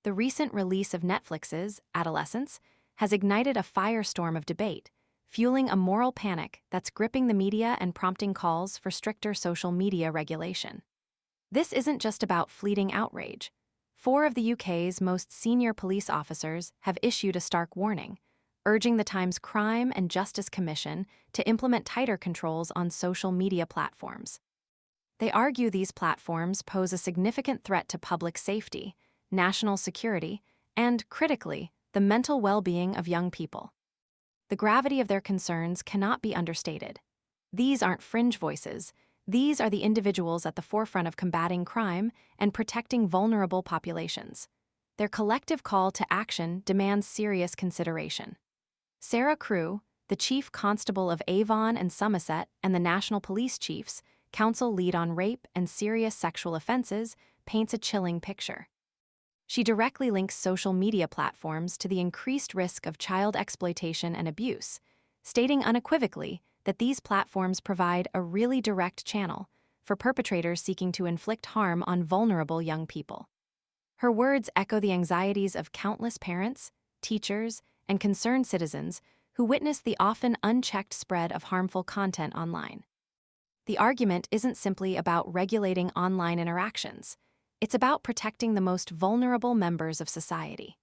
The recent release of Netflix's Adolescents has ignited a firestorm of debate, fueling a moral panic that's gripping the media and prompting calls for stricter social media regulation. This isn't just about fleeting outrage. Four of the UK's most senior police officers have issued a stark warning, urging the Times Crime and Justice Commission to implement tighter controls on social media platforms. They argue these platforms pose a significant threat to public safety, national security, and, critically, the mental well-being of young people. The gravity of their concerns cannot be understated. These aren't fringe voices. These are the individuals at the forefront of combating crime and protecting vulnerable populations. Their collective call to action demands serious consideration. Sarah Crew, the Chief Constable of Avon and Somerset and the National Police Chiefs, Council lead on rape and serious sexual offenses, paints a chilling picture. She directly links social media platforms to the increased risk of child exploitation and abuse, stating unequivocally that these platforms provide a really direct channel for perpetrators seeking to inflict harm on vulnerable young people. Her words echo the anxieties of countless parents, teachers, and concerned citizens who witness the often unchecked spread of harmful content online. The argument isn't simply about regulating online interactions. It's about protecting the most vulnerable members of society.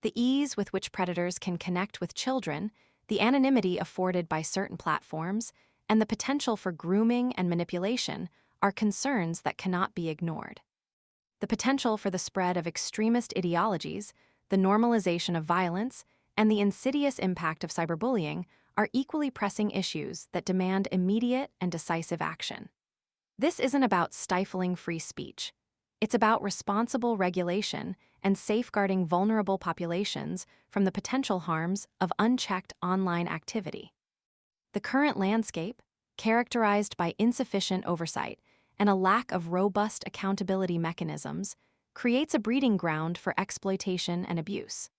The ease with which predators can connect with children, the anonymity afforded by certain platforms, and the potential for grooming and manipulation are concerns that cannot be ignored. The potential for the spread of extremist ideologies, the normalization of violence, and the insidious impact of cyberbullying are equally pressing issues that demand immediate and decisive action. This isn't about stifling free speech. It's about responsible regulation and safeguarding vulnerable populations from the potential harms of unchecked online activity. The current landscape, characterized by insufficient oversight and a lack of robust accountability mechanisms, creates a breeding ground for exploitation and abuse.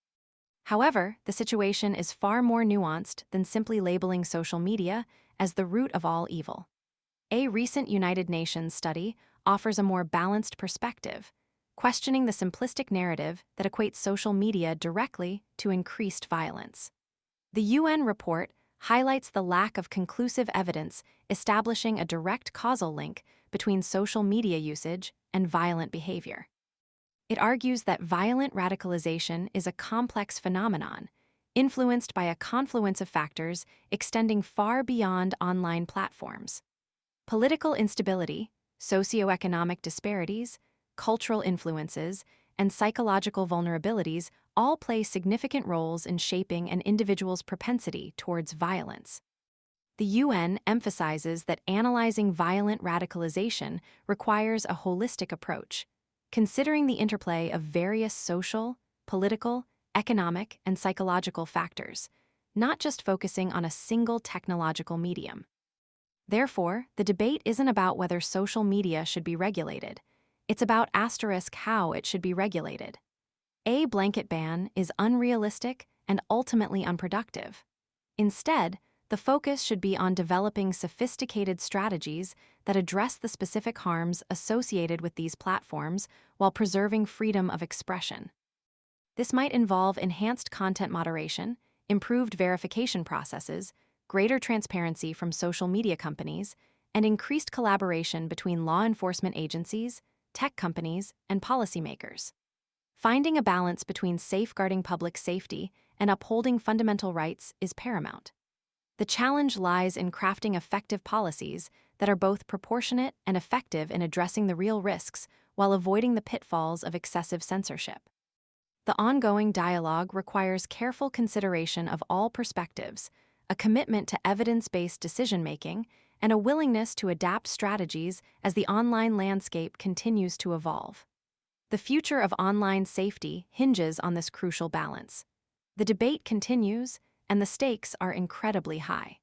However, the situation is far more nuanced than simply labeling social media as the root of all evil. A recent United Nations study offers a more balanced perspective, questioning the simplistic narrative that equates social media directly to increased violence. The UN report highlights the lack of conclusive evidence establishing a direct causal link between social media usage and violent behavior. It argues that violent radicalization is a complex phenomenon, influenced by a confluence of factors extending far beyond online platforms. Political instability, socioeconomic disparities, cultural influences, and psychological vulnerabilities all play significant roles in shaping an individual's propensity towards violence. The UN emphasizes that analyzing violent radicalization requires a holistic approach, considering the interplay of various social, political, economic, and psychological factors, not just focusing on a single technological medium. Therefore, the debate isn't about whether social media should be regulated. It's about how it should be regulated. A blanket ban is unrealistic and ultimately unproductive. Instead, the focus should be on developing sophisticated strategies that address the specific harms associated with these platforms while preserving freedom of expression. This might involve enhanced content moderation, improved verification processes, greater transparency from social media companies, and increased collaboration between law enforcement agencies, tech companies, and policymakers. Finding a balance between safeguarding public safety and upholding fundamental rights is paramount. The challenge lies in crafting effective policies that are both proportionate and effective in addressing the real risks while avoiding the pitfalls of excessive censorship. The ongoing dialogue requires careful consideration of all perspectives, a commitment to evidence-based decision-making, and a willingness to adapt strategies as the online landscape continues to evolve. The future of online safety hinges on this crucial balance. The debate continues, and the stakes are incredibly high.